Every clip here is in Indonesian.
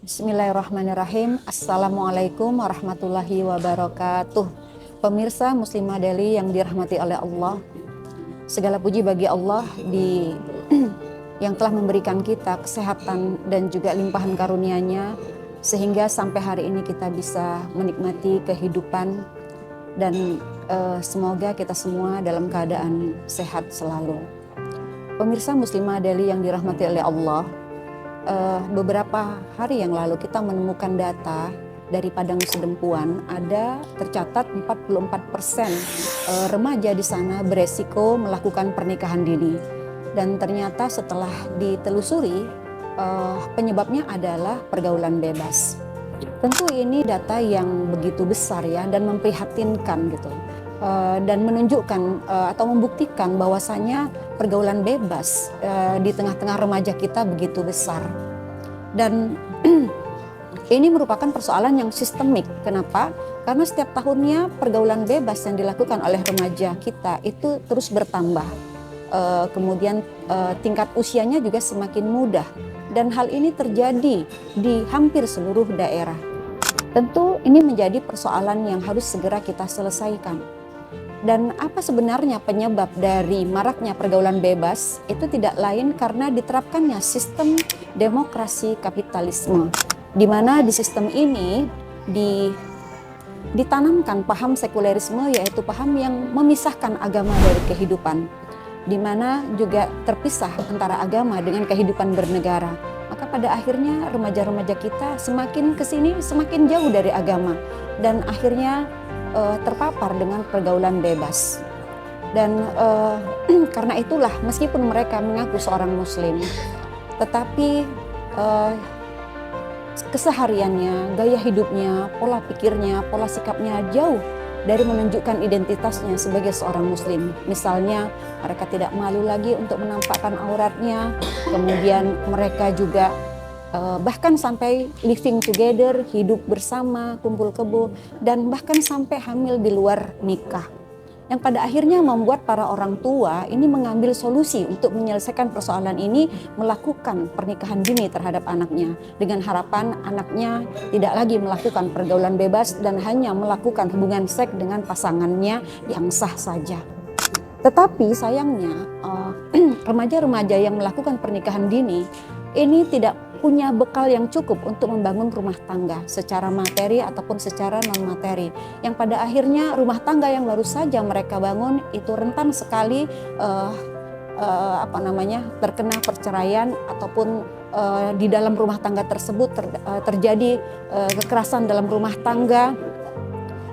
Bismillahirrahmanirrahim. Assalamualaikum warahmatullahi wabarakatuh. Pemirsa Muslimah Daily yang dirahmati oleh Allah, segala puji bagi Allah yang telah memberikan kita kesehatan dan juga limpahan karunia-Nya sehingga sampai hari ini kita bisa menikmati kehidupan dan semoga kita semua dalam keadaan sehat selalu. Pemirsa Muslimah Daily yang dirahmati oleh Allah, beberapa hari yang lalu kita menemukan data dari Padang Sidempuan, ada tercatat 44% remaja di sana beresiko melakukan pernikahan dini. Dan ternyata setelah ditelusuri, penyebabnya adalah pergaulan bebas. Tentu ini data yang begitu besar ya, dan memprihatinkan gitu. Dan menunjukkan atau membuktikan bahwasanya pergaulan bebas di tengah-tengah remaja kita begitu besar. Dan ini merupakan persoalan yang sistemik. Kenapa? Karena setiap tahunnya pergaulan bebas yang dilakukan oleh remaja kita itu terus bertambah. Kemudian tingkat usianya juga semakin muda. Dan hal ini terjadi di hampir seluruh daerah. Tentu ini menjadi persoalan yang harus segera kita selesaikan. Dan apa sebenarnya penyebab dari maraknya pergaulan bebas? Itu tidak lain karena diterapkannya sistem demokrasi kapitalisme, di mana di sistem ini ditanamkan paham sekulerisme, yaitu paham yang memisahkan agama dari kehidupan, di mana juga terpisah antara agama dengan kehidupan bernegara. Maka pada akhirnya remaja-remaja kita semakin kesini semakin jauh dari agama dan akhirnya terpapar dengan pergaulan bebas. Dan karena itulah meskipun mereka mengaku seorang muslim, tetapi kesehariannya, gaya hidupnya, pola pikirnya, pola sikapnya jauh dari menunjukkan identitasnya sebagai seorang muslim. Misalnya mereka tidak malu lagi untuk menampakkan auratnya, kemudian mereka juga bahkan sampai living together, hidup bersama, kumpul kebo, dan bahkan sampai hamil di luar nikah. Yang pada akhirnya membuat para orang tua ini mengambil solusi untuk menyelesaikan persoalan ini, melakukan pernikahan dini terhadap anaknya dengan harapan anaknya tidak lagi melakukan pergaulan bebas dan hanya melakukan hubungan seks dengan pasangannya yang sah saja. Tetapi sayangnya remaja-remaja yang melakukan pernikahan dini ini tidak punya bekal yang cukup untuk membangun rumah tangga secara materi ataupun secara non materi, yang pada akhirnya rumah tangga yang baru saja mereka bangun itu rentan sekali terkena perceraian ataupun di dalam rumah tangga tersebut terjadi kekerasan dalam rumah tangga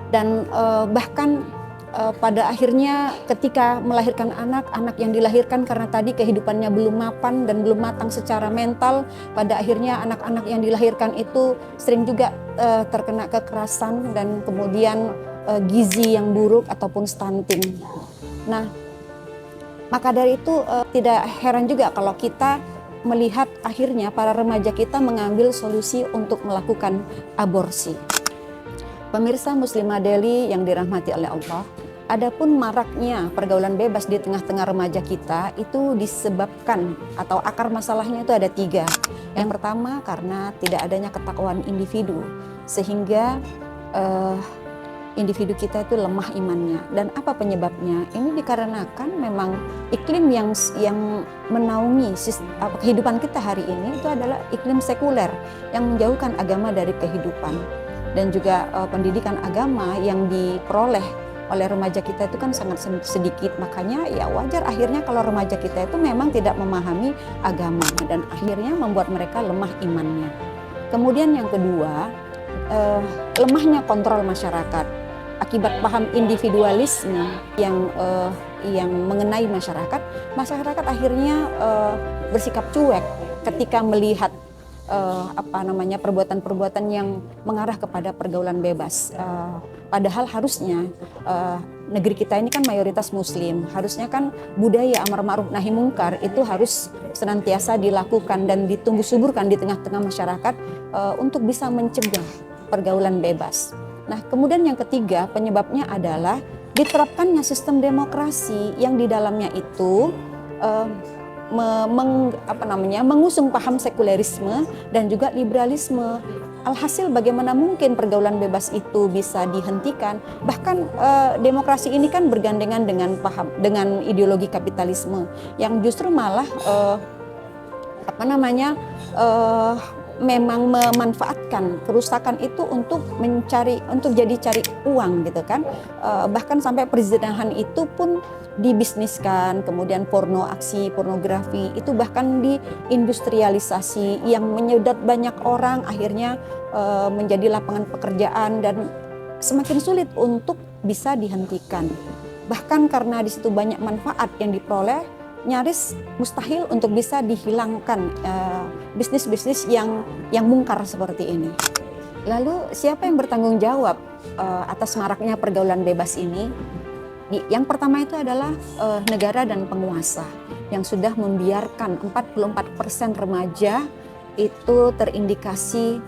dan bahkan pada akhirnya ketika melahirkan anak yang dilahirkan karena tadi kehidupannya belum mapan dan belum matang secara mental, pada akhirnya anak-anak yang dilahirkan itu sering juga terkena kekerasan dan kemudian gizi yang buruk ataupun stunting. Nah, maka dari itu tidak heran juga kalau kita melihat akhirnya para remaja kita mengambil solusi untuk melakukan aborsi. Pemirsa Muslimah Daily yang dirahmati oleh Allah, adapun maraknya pergaulan bebas di tengah-tengah remaja kita itu disebabkan atau akar masalahnya itu ada 3. Yang pertama karena tidak adanya ketakwaan individu, sehingga individu kita itu lemah imannya. Dan apa penyebabnya? Ini dikarenakan memang iklim yang menaungi kehidupan kita hari ini itu adalah iklim sekuler yang menjauhkan agama dari kehidupan. Dan juga pendidikan agama yang diperoleh oleh remaja kita itu kan sangat sedikit. Makanya ya wajar akhirnya kalau remaja kita itu memang tidak memahami agama dan akhirnya membuat mereka lemah imannya. Kemudian yang kedua, lemahnya kontrol masyarakat akibat paham individualisme yang mengenai masyarakat akhirnya bersikap cuek ketika melihat perbuatan-perbuatan yang mengarah kepada pergaulan bebas. Padahal harusnya negeri kita ini kan mayoritas muslim, harusnya kan budaya amar ma'ruf nahi mungkar itu harus senantiasa dilakukan dan ditumbuh suburkan di tengah-tengah masyarakat untuk bisa mencegah pergaulan bebas. Nah, kemudian yang ketiga penyebabnya adalah diterapkannya sistem demokrasi yang di dalamnya itu mengusung paham sekulerisme dan juga liberalisme. Alhasil bagaimana mungkin pergaulan bebas itu bisa dihentikan? Bahkan demokrasi ini kan bergandengan dengan ideologi kapitalisme yang justru malah memang memanfaatkan kerusakan itu untuk jadi cari uang gitu kan. Bahkan sampai perzinahan itu pun dibisniskan, kemudian aksi pornografi itu bahkan diindustrialisasi yang menyedot banyak orang, akhirnya menjadi lapangan pekerjaan dan semakin sulit untuk bisa dihentikan. Bahkan karena di situ banyak manfaat yang diperoleh, nyaris mustahil untuk bisa dihilangkan bisnis-bisnis yang mungkar seperti ini. Lalu siapa yang bertanggung jawab atas maraknya pergaulan bebas ini? Yang pertama itu adalah negara dan penguasa yang sudah membiarkan 44% remaja itu terindikasi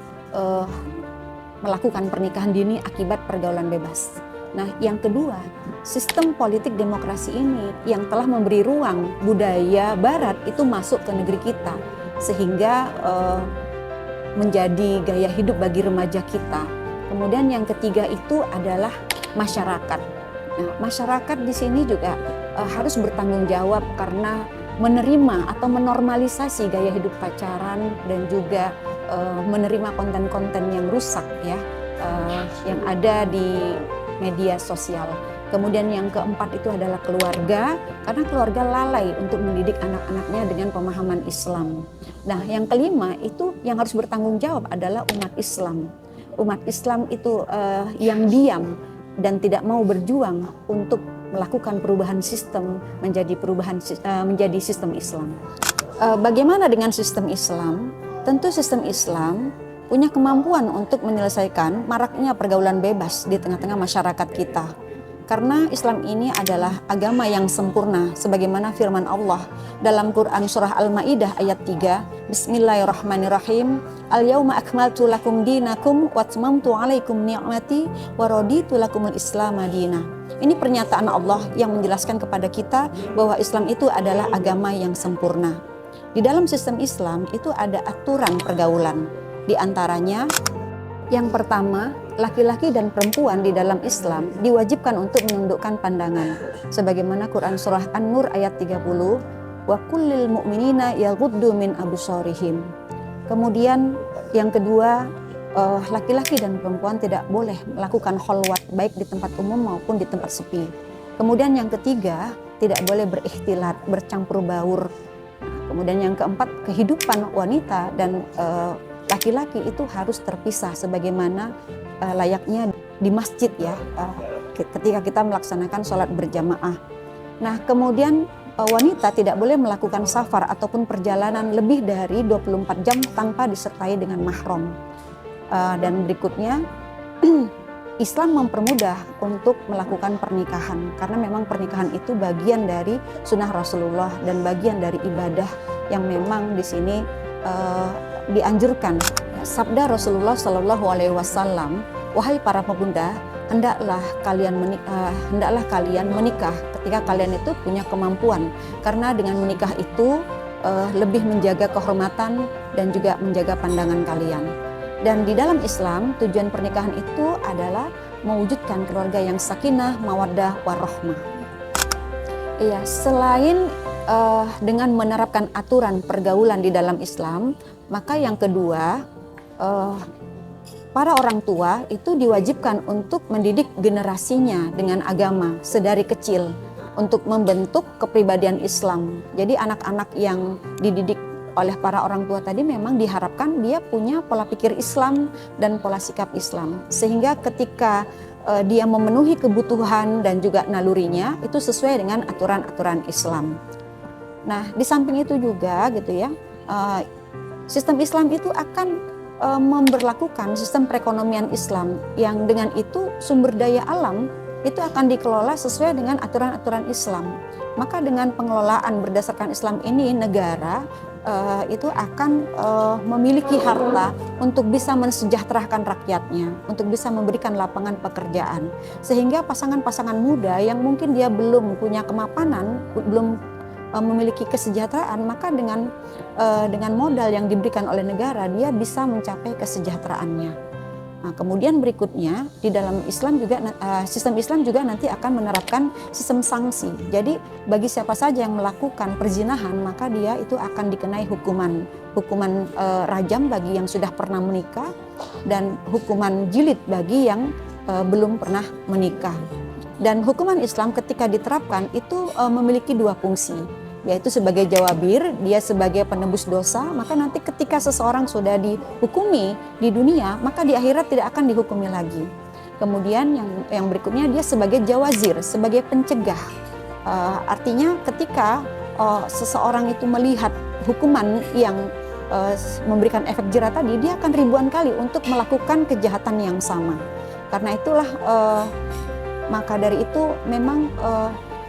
melakukan pernikahan dini akibat pergaulan bebas. Nah, yang kedua, sistem politik demokrasi ini yang telah memberi ruang budaya barat itu masuk ke negeri kita sehingga menjadi gaya hidup bagi remaja kita. Kemudian yang ketiga itu adalah masyarakat. Nah, masyarakat di sini juga harus bertanggung jawab karena menerima atau menormalisasi gaya hidup pacaran dan juga menerima konten-konten yang rusak ya, yang ada di media sosial. Kemudian yang keempat itu adalah keluarga, karena keluarga lalai untuk mendidik anak-anaknya dengan pemahaman Islam. Nah, yang kelima itu yang harus bertanggung jawab adalah umat Islam. Umat Islam itu yang diam dan tidak mau berjuang untuk melakukan perubahan sistem menjadi sistem Islam. Bagaimana dengan sistem Islam? Tentu sistem Islam punya kemampuan untuk menyelesaikan maraknya pergaulan bebas di tengah-tengah masyarakat kita. Karena Islam ini adalah agama yang sempurna sebagaimana firman Allah dalam Quran surah Al-Maidah ayat 3, Bismillahirrahmanirrahim. Al-yauma akmaltu lakum dinakum wa atmamtu 'alaikum ni'mati wa raditu lakumul Islam madina. Ini pernyataan Allah yang menjelaskan kepada kita bahwa Islam itu adalah agama yang sempurna. Di dalam sistem Islam itu ada aturan pergaulan. Di antaranya yang pertama, laki-laki dan perempuan di dalam Islam diwajibkan untuk menundukkan pandangan. Sebagaimana Quran surah An-Nur ayat 30, wa kullil mu'minina yaghuddu min absarihim. Kemudian yang kedua, laki-laki dan perempuan tidak boleh melakukan kholwat baik di tempat umum maupun di tempat sepi. Kemudian yang ketiga, tidak boleh berikhtilat, bercampur baur. Kemudian yang keempat, kehidupan wanita dan laki-laki itu harus terpisah sebagaimana layaknya di masjid ya, ketika kita melaksanakan sholat berjamaah. Nah, kemudian wanita tidak boleh melakukan safar ataupun perjalanan lebih dari 24 jam tanpa disertai dengan mahram. Dan berikutnya, Islam mempermudah untuk melakukan pernikahan karena memang pernikahan itu bagian dari sunnah Rasulullah dan bagian dari ibadah yang memang di sini dianjurkan. Sabda Rasulullah Shallallahu Alaihi Wasallam, wahai para pemuda, hendaklah kalian menikah ketika kalian itu punya kemampuan, karena dengan menikah itu lebih menjaga kehormatan dan juga menjaga pandangan kalian. Dan di dalam Islam tujuan pernikahan itu adalah mewujudkan keluarga yang sakinah, mawaddah, warahmah. Iya, selain dengan menerapkan aturan pergaulan di dalam Islam, maka yang kedua, para orang tua itu diwajibkan untuk mendidik generasinya dengan agama sedari kecil untuk membentuk kepribadian Islam. Jadi anak-anak yang dididik oleh para orang tua tadi memang diharapkan dia punya pola pikir Islam dan pola sikap Islam, sehingga ketika dia memenuhi kebutuhan dan juga nalurinya itu sesuai dengan aturan-aturan Islam. Nah, di samping itu juga gitu ya, sistem Islam itu akan memberlakukan sistem perekonomian Islam yang dengan itu sumber daya alam itu akan dikelola sesuai dengan aturan-aturan Islam. Maka dengan pengelolaan berdasarkan Islam ini, negara itu akan memiliki harta untuk bisa mensejahterakan rakyatnya, untuk bisa memberikan lapangan pekerjaan, sehingga pasangan-pasangan muda yang mungkin dia belum punya kemapanan, belum memiliki kesejahteraan, maka dengan modal yang diberikan oleh negara dia bisa mencapai kesejahteraannya. Nah, kemudian berikutnya di dalam Islam juga sistem Islam juga nanti akan menerapkan sistem sanksi. Jadi bagi siapa saja yang melakukan perzinahan maka dia itu akan dikenai hukuman rajam bagi yang sudah pernah menikah dan hukuman jilid bagi yang belum pernah menikah. Dan hukuman Islam ketika diterapkan itu memiliki dua fungsi, yaitu sebagai jawabir, dia sebagai penebus dosa, maka nanti ketika seseorang sudah dihukumi di dunia, maka di akhirat tidak akan dihukumi lagi. Kemudian yang berikutnya dia sebagai jawazir, sebagai pencegah. Artinya ketika seseorang itu melihat hukuman yang memberikan efek jerah tadi, dia akan ribuan kali untuk melakukan kejahatan yang sama. Karena itulah maka dari itu memang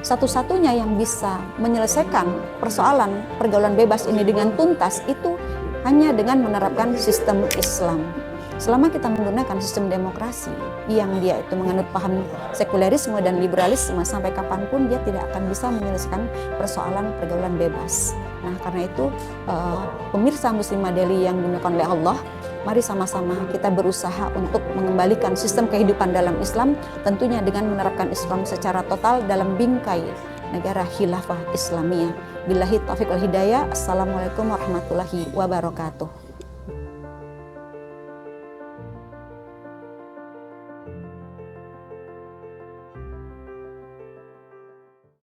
satu-satunya yang bisa menyelesaikan persoalan pergaulan bebas ini dengan tuntas itu hanya dengan menerapkan sistem Islam. Selama kita menggunakan sistem demokrasi yang dia itu menganut paham sekulerisme dan liberalisme, sampai kapanpun dia tidak akan bisa menyelesaikan persoalan pergaulan bebas. Nah, karena itu pemirsa Muslimah Daily yang dimuliakan oleh Allah, mari sama-sama kita berusaha untuk mengembalikan sistem kehidupan dalam Islam, tentunya dengan menerapkan Islam secara total dalam bingkai negara khilafah Islamiyah. Billahi taufiq wal hidayah. Assalamualaikum warahmatullahi wabarakatuh.